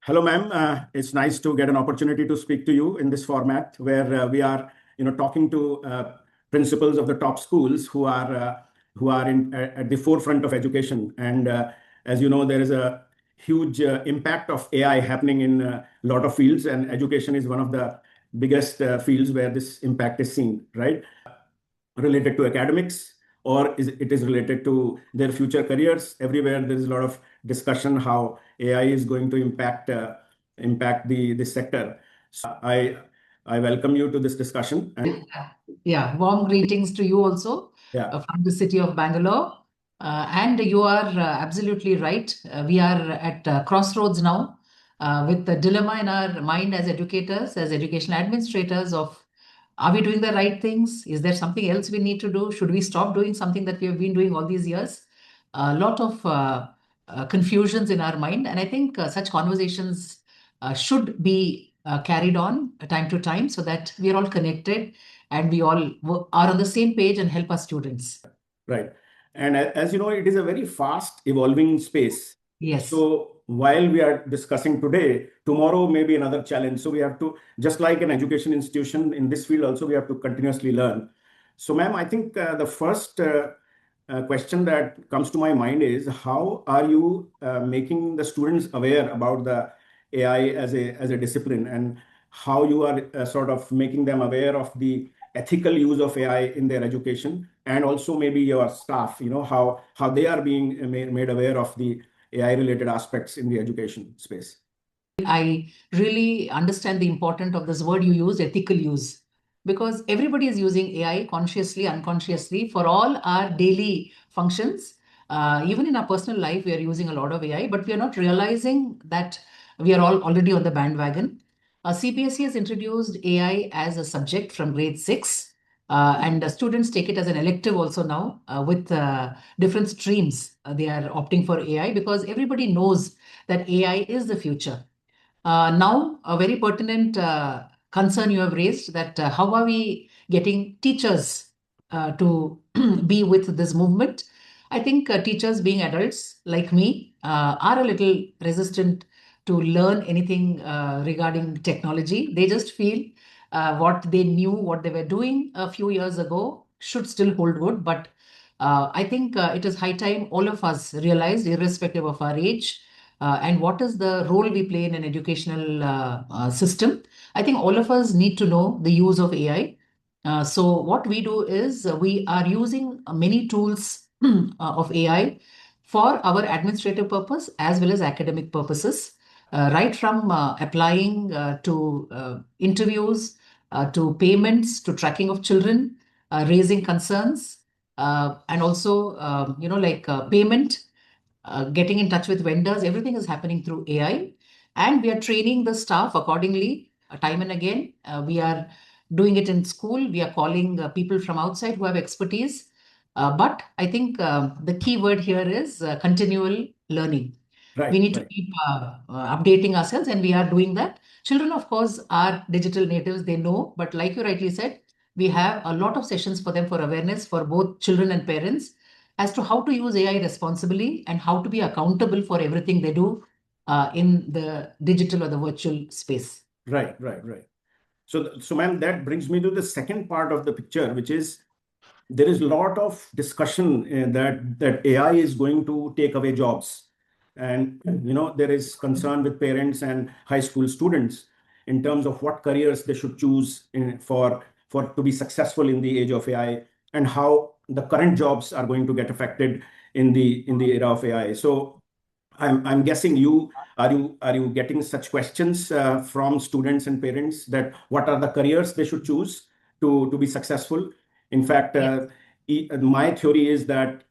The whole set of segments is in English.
Hello, ma'am. It's nice to get an opportunity to speak to you in this format where we are, talking to principals of the top schools who are at the forefront of education. And as you know, there is a huge impact of AI happening in a lot of fields, and education is one of the biggest fields where this impact is seen, right? Related to academics, or it is related to their future careers. Everywhere there is a lot of discussion how AI is going to impact the sector. So I welcome you to this discussion. And Yeah, warm greetings to you also yeah, from the city of Bangalore. And you are absolutely right. We are at crossroads now with the dilemma in our mind as educators, as education administrators of are we doing the right things? Is there something else we need to do? Should we stop doing something that we have been doing all these years? A lot of confusions in our mind. And I think such conversations should be carried on time to time so that we are all connected and we all are on the same page and help our students. right. And as you know, it is a very fast evolving space. Yes. So while we are discussing today, tomorrow may be another challenge. So we have to, just like an education institution in this field, also we have to continuously learn. So, ma'am, I think the first question that comes to my mind is how are you making the students aware about the AI as a discipline, and how you are sort of making them aware of the ethical use of AI in their education, and also maybe your staff, how they are being made aware of the AI related aspects in the education space. I really understand the importance of this word you used, ethical use, because everybody is using AI consciously, unconsciously for all our daily functions. Even in our personal life, we are using a lot of AI, but we are not realizing that we are all already on the bandwagon. CPSE has introduced AI as a subject from grade 6. And students take it as an elective also now with different streams. They are opting for AI because everybody knows that AI is the future. Now, a very pertinent concern you have raised that how are we getting teachers to be with this movement? I think teachers, being adults like me, are a little resistant to learn anything regarding technology. They just feel what they knew, what they were doing a few years ago should still hold good. But I think it is high time all of us realized, irrespective of our age, and what is the role we play in an educational system. I think all of us need to know the use of AI. So what we do is we are using many tools of AI for our administrative purpose as well as academic purposes, right from applying to interviews, to payments, to tracking of children, raising concerns, and also, like payment, getting in touch with vendors. Everything is happening through AI. And we are training the staff accordingly time and again. We are doing it in school. We are calling people from outside who have expertise. But I think the key word here is continual learning. We Right, need to right. keep updating ourselves, and we are doing that. Children, of course, are digital natives, they know. But like you rightly said, we have a lot of sessions for them for awareness for both children and parents as to how to use AI responsibly and how to be accountable for everything they do in the digital or the virtual space. Right, right, right. So, ma'am, that brings me to the second part of the picture, which is there is a lot of discussion that AI is going to take away jobs, and there is concern with parents and high school students in terms of what careers they should choose for to be successful in the age of AI, and how the current jobs are going to get affected in the era of AI. So I'm guessing you getting such questions from students and parents that what are the careers they should choose to be successful. In fact, my theory is that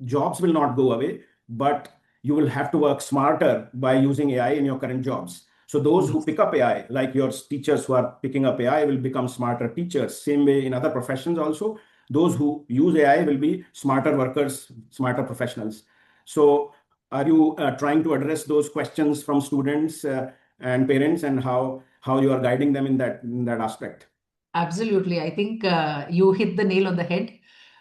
jobs will not go away, but you will have to work smarter by using AI in your current jobs. So those who Yes. pick up AI, like your teachers who are picking up AI, will become smarter teachers. Same way in other professions also, those who use AI will be smarter workers, smarter professionals. So are you trying to address those questions from students and parents, and how you are guiding them in that aspect? Absolutely. I think you hit the nail on the head.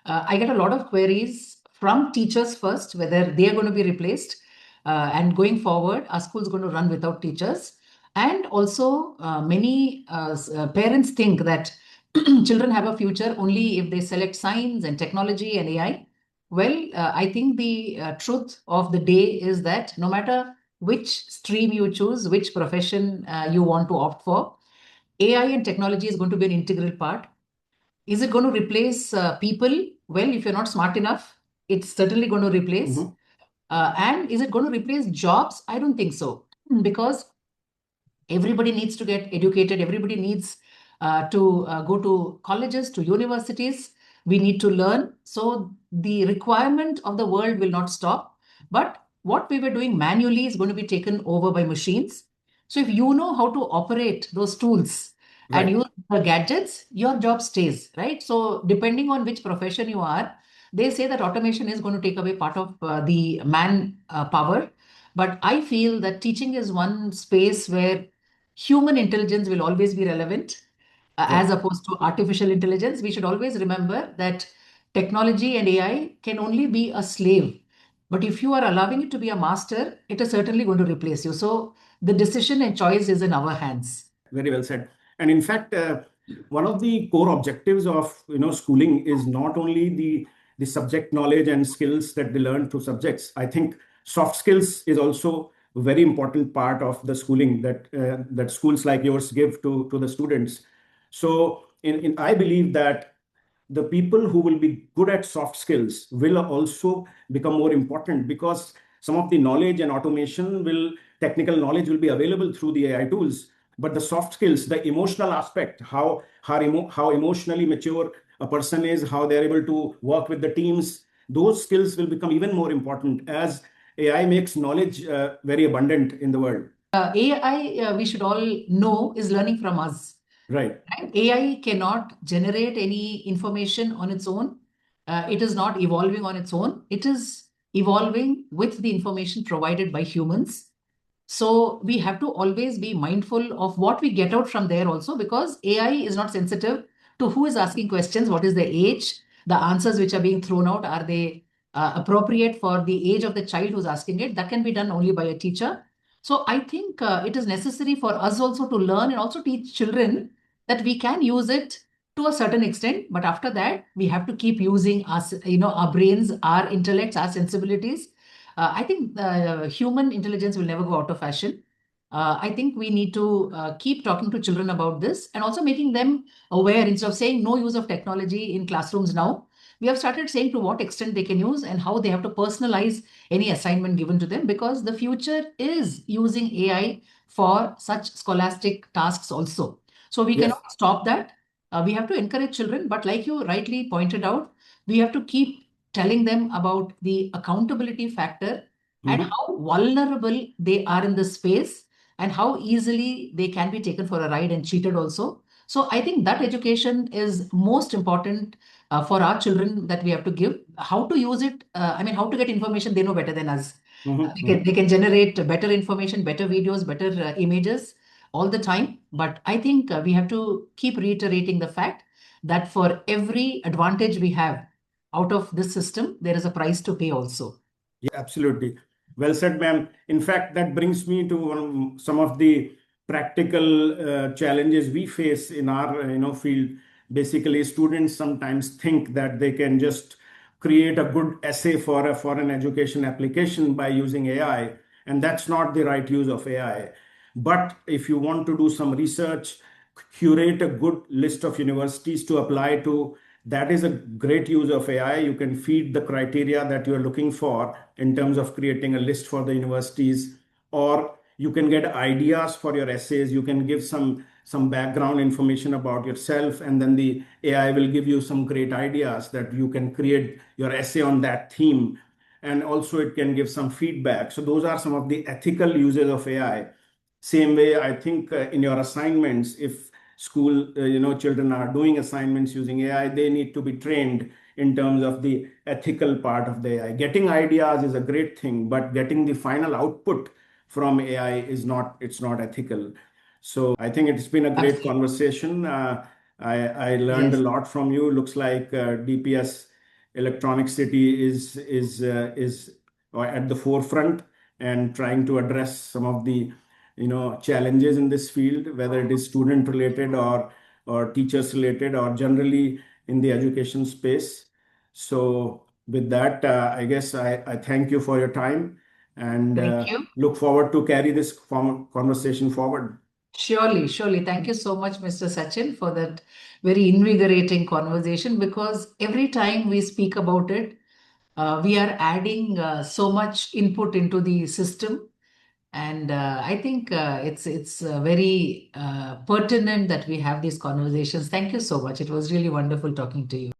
I get a lot of queries from teachers first, whether they are going to be replaced. And going forward, are schools going to run without teachers? And also, many parents think that children have a future only if they select science and technology and AI. Well, I think the truth of the day is that no matter which stream you choose, which profession you want to opt for, AI and technology is going to be an integral part. Is it going to replace people? Well, if you're not smart enough, it's certainly going to replace. Mhm. And is it going to replace jobs? I don't think so. Because everybody needs to get educated. Everybody needs to go to colleges, to universities. We need to learn. So the requirement of the world will not stop. But what we were doing manually is going to be taken over by machines. So if you know how to operate those tools and Right. use the gadgets, your job stays, right? So depending on which profession you are, they say that automation is going to take away part of the man power. But I feel that teaching is one space where human intelligence will always be relevant, as Right. opposed to artificial intelligence. We should always remember that technology and AI can only be a slave. But if you are allowing it to be a master, it is certainly going to replace you. So the decision and choice is in our hands. Very well said. And in fact, one of the core objectives of schooling is not only the subject knowledge and skills that they learn through subjects. I think soft skills is also a very important part of the schooling that schools like yours give to the students. So I believe that the people who will be good at soft skills will also become more important, because some of the knowledge and automation will technical knowledge will be available through the AI tools, but the soft skills, the emotional aspect, how emotionally mature a person is, how they're able to work with the teams, those skills will become even more important as AI makes knowledge very abundant in the world. AI, we should all know, is learning from us. Right. Right? AI cannot generate any information on its own. It is not evolving on its own. It is evolving with the information provided by humans. So we have to always be mindful of what we get out from there also, because AI is not sensitive to who is asking questions, what is the age, the answers which are being thrown out, are they appropriate for the age of the child who's asking it? That can be done only by a teacher. So I think it is necessary for us also to learn and also teach children that we can use it to a certain extent, but after that we have to keep using us, our brains, our intellects, our sensibilities. I think human intelligence will never go out of fashion. I think we need to keep talking to children about this and also making them aware. Instead of saying no use of technology in classrooms now, we have started saying to what extent they can use and how they have to personalize any assignment given to them, because the future is using AI for such scholastic tasks also. So we Yes. cannot stop that. We have to encourage children, but like you rightly pointed out, we have to keep telling them about the accountability factor and Mhm. how vulnerable they are in this space and how easily they can be taken for a ride and cheated also. So I think that education is most important for our children, that we have to give. How to use it, how to get information, they know better than us. Mhm. They can generate better information, better videos, better images all the time. But I think we have to keep reiterating the fact that for every advantage we have out of this system, there is a price to pay also. Yeah, absolutely. Well said, ma'am. In fact, that brings me to some of the practical challenges we face in our field. Basically, students sometimes think that they can just create a good essay for an education application by using AI, and that's not the right use of AI. But if you want to do some research, curate a good list of universities to apply to, that is a great use of AI. You can feed the criteria that you're looking for in terms of creating a list for the universities, or you can get ideas for your essays. You can give some background information about yourself, and then the AI will give you some great ideas that you can create your essay on that theme. And also it can give some feedback. So those are some of the ethical uses of AI. Same way, I think in your assignments, if school children are doing assignments using AI, they need to be trained in terms of the ethical part of the AI. Getting ideas is a great thing, but getting the final output from AI is not, it's not ethical. So I think it's been a great Absolutely. conversation. I learned a Yes. lot from you. Looks like DPS Electronic City is at the forefront, and trying to address some of the challenges in this field, whether it is student related or teachers related or generally in the education space. So with that, I guess I thank you for your time and Thank you. look forward to carry this conversation forward. Surely, surely. Thank you so much, Mr. Sachin, for that very invigorating conversation, because every time we speak about it, we are adding so much input into the system. And I think it's very pertinent that we have these conversations. Thank you so much. It was really wonderful talking to you.